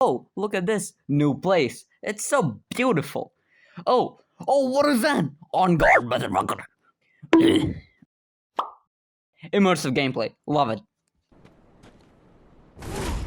Oh, look at this new place. It's so beautiful. Oh, what is that? On guard, motherfucker. Immersive gameplay. Love it.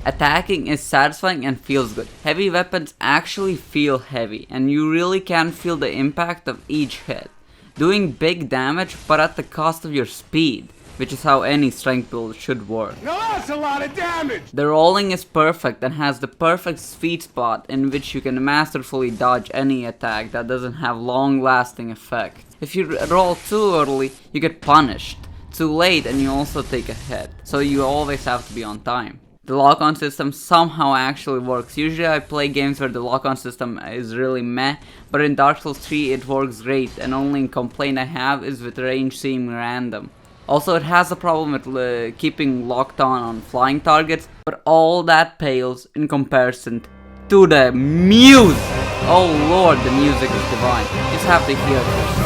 Attacking is satisfying and feels good. Heavy weapons actually feel heavy, and you really can feel the impact of each hit. Doing big damage, but at the cost of your speed, which is how any strength build should work. Now that's a lot of damage! The rolling is perfect and has the perfect sweet spot in which you can masterfully dodge any attack that doesn't have long lasting effect. If you roll too early, you get punished. Too late and you also take a hit, so you always have to be on time. The lock-on system somehow actually works. Usually I play games where the lock-on system is really meh, but in Dark Souls 3 it works great, and only complaint I have is with range seeming random. Also, it has a problem with keeping locked on flying targets, but all that pales in comparison to the music. Oh lord, the music is divine. You just have to hear this.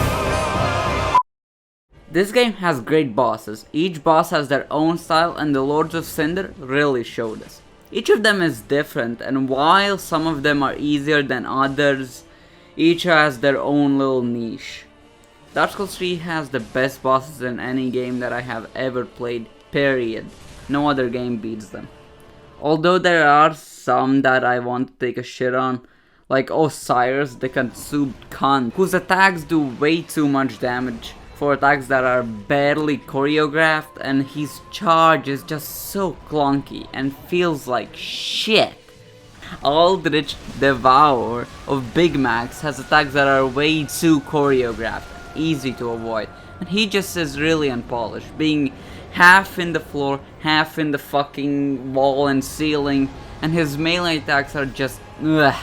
This game has great bosses. Each boss has their own style, and the Lords of Cinder really showed us. Each of them is different, and while some of them are easier than others, each has their own little niche. Dark Souls 3 has the best bosses in any game that I have ever played, period. No other game beats them. Although there are some that I want to take a shit on, like Osiris the consumed cunt, whose attacks do way too much damage for attacks that are barely choreographed, and his charge is just so clunky and feels like shit. Aldrich Devour of Big Macs has attacks that are way too choreographed, easy to avoid, and he just is really unpolished, being half in the floor, half in the fucking wall and ceiling, and his melee attacks are just ugh.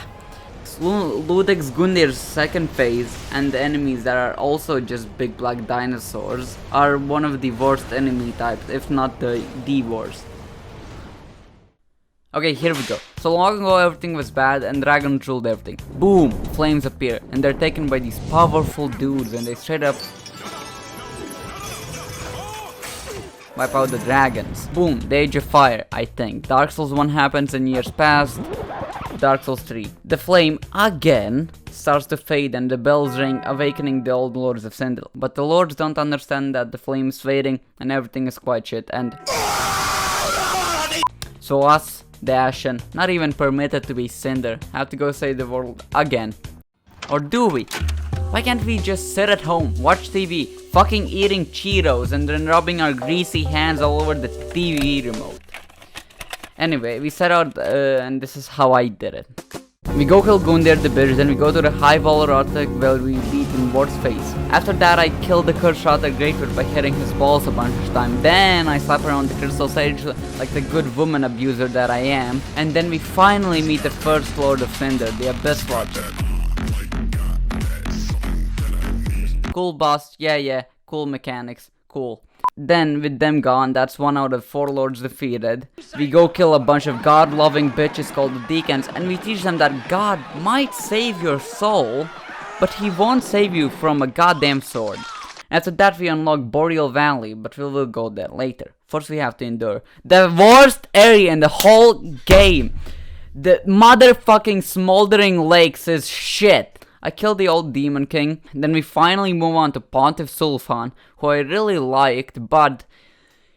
Ludwig's Gundir's second phase and the enemies that are also just big black dinosaurs are one of the worst enemy types, if not the worst. Okay, here we go. So long ago everything was bad and dragons ruled everything. Boom! Flames appear and they're taken by these powerful dudes and they straight up wipe out the dragons. Boom! The Age of Fire, I think. Dark Souls 1 happens in years past. Dark Souls 3. The flame, again, starts to fade and the bells ring, awakening the old Lords of Cinder. But the Lords don't understand that the flame is fading and everything is quite shit, and so us, the Ashen, not even permitted to be Cinder, have to go save the world again. Or do we? Why can't we just sit at home, watch TV, fucking eating Cheetos and then rubbing our greasy hands all over the TV remote? Anyway, we set out and this is how I did it. We go kill Gundir the Bitch, then we go to the High Wall Rotek where we beat in Ward's face. After that I kill the cursed Rotek Greatwood by hitting his balls a bunch of times. Then I slap around the Crystal Sage like the good woman abuser that I am. And then we finally meet the first Lord of Cinder, the Abyss Watcher. Cool boss, yeah, cool mechanics, cool. Then, with them gone, that's 1 out of 4 lords defeated. We go kill a bunch of god-loving bitches called the Deacons, and we teach them that God might save your soul, but he won't save you from a goddamn sword. After that we unlock Boreal Valley, but we will go there later. First we have to endure the worst area in the whole game. The motherfucking smoldering lakes is shit. I killed the old Demon King, then we finally move on to Pontiff Sulfan, who I really liked, but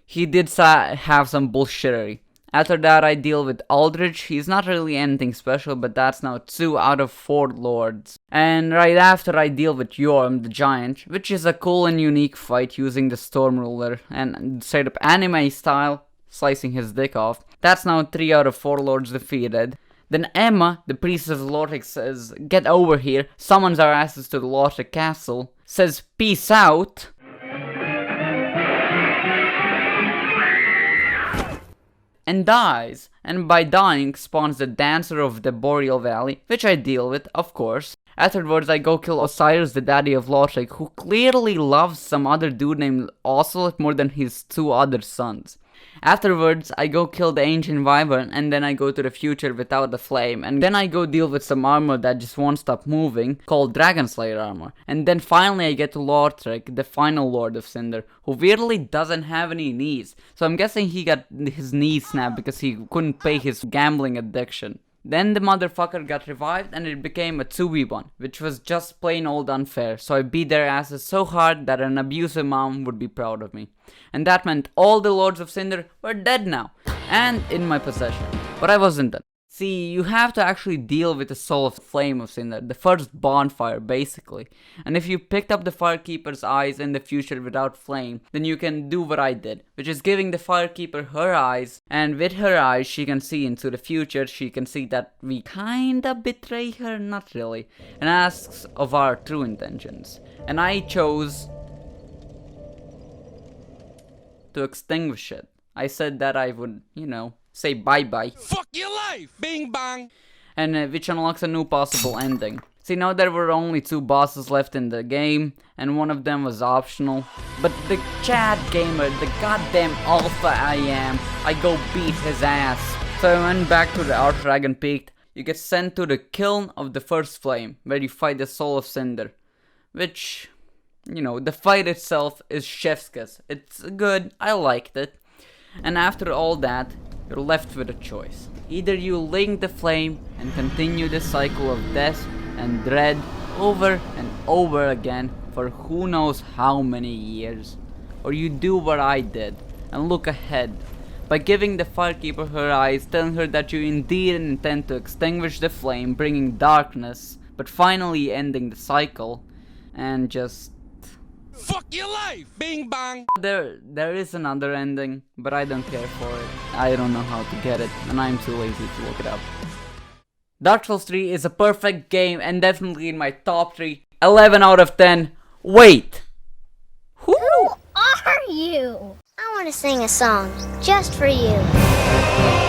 he did have some bullshittery. After that I deal with Aldrich. He's not really anything special, but that's now 2 out of 4 lords. And right after I deal with Yorm the Giant, which is a cool and unique fight using the Storm Ruler and straight up anime style, slicing his dick off. That's now 3 out of 4 lords defeated. Then Emma, the priestess of Lothric, says, "Get over here," summons our asses to the Lothric castle, says, "Peace out," and dies. And by dying, spawns the Dancer of the Boreal Valley, which I deal with, of course. Afterwards, I go kill Osiris, the daddy of Lothric, who clearly loves some other dude named Ocelot more than his 2 other sons. Afterwards, I go kill the Ancient Wyvern, and then I go to the future without the flame, and then I go deal with some armor that just won't stop moving, called Dragon Slayer armor. And then finally I get to Lothric, the final Lord of Cinder, who weirdly doesn't have any knees. So I'm guessing he got his knees snapped because he couldn't pay his gambling addiction. Then the motherfucker got revived and it became a 2v1, which was just plain old unfair, so I beat their asses so hard that an abusive mom would be proud of me. And that meant all the Lords of Cinder were dead now, and in my possession. But I wasn't done. See, you have to actually deal with the soul of Flame of Cinder, the first bonfire basically. And if you picked up the Firekeeper's eyes in the future without Flame, then you can do what I did, which is giving the Firekeeper her eyes, and with her eyes she can see into the future, she can see that we kinda betray her, not really, and asks of our true intentions. And I chose to extinguish it. I said that I would, say bye-bye. Fuck your life! Bing bang! And which unlocks a new possible ending. See, now there were only 2 bosses left in the game, and one of them was optional. But the Chad Gamer, the goddamn alpha I am, I go beat his ass. So I went back to the Outer Dragon Peak. You get sent to the Kiln of the First Flame, where you fight the Soul of Cinder. Which, the fight itself is chef's kiss. It's good, I liked it. And after all that, you're left with a choice. Either you link the flame and continue the cycle of death and dread over and over again for who knows how many years. Or you do what I did and look ahead by giving the Firekeeper her eyes, telling her that you indeed intend to extinguish the flame, bringing darkness, but finally ending the cycle, and just... Fuck your life! Bing bang! There is another ending, but I don't care for it. I don't know how to get it, and I'm too lazy to look it up. Dark Souls 3 is a perfect game and definitely in my top 3. 11 out of 10. Wait! Who Who are you? I want to sing a song just for you.